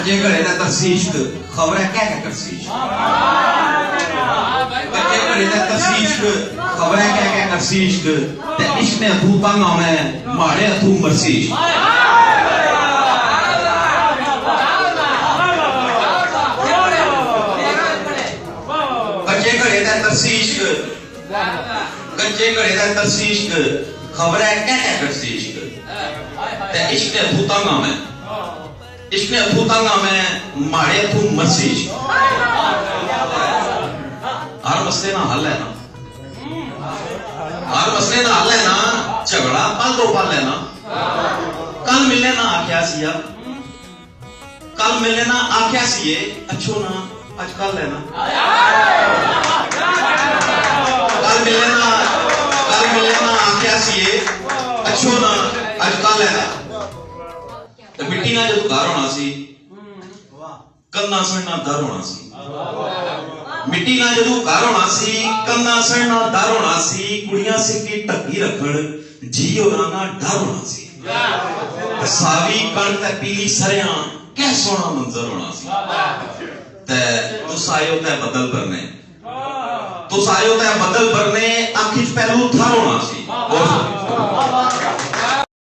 कच्चे घड़े का तरसीश खबर है क्या तरसीश कच्चे घड़े का तरसीश खबर है क्या तरसीश इश्क ने अथू तंग आवे माड़े अथू मरसीश कच्चे घड़े का तरसीश कच्चे घड़े का तरसीश खबर है क्या तरसीश इश्क ने अथू तंग आवे इसमें अथूतांगा में मारे तू मसीज हर मसले ना हल है ना हर मसले ना हल है ना झगड़ा पल दो पल है ना कल मिलने ना आख्या सिया कल मिलने ना आख्या सिए अच्छो ना आज कल है ना कल मिलने ना आख्या सिए अच्छो ना आज कल है ना तो मिट्टी ना जो घर होना सी कंधा सड़ना दर होना सी मिट्टी ना जो घर होना सी कंधा सड़ना दर होना सी कुड़ियां सिक्की ढक्की रखण जी होना डर होना सी सावी कणक पीली सरियां क्या सोना मंजर होना सी ते तुस आयो ते बदल भरने तुस आयो ते बदल भरने आखिर पहलू थर होना सी और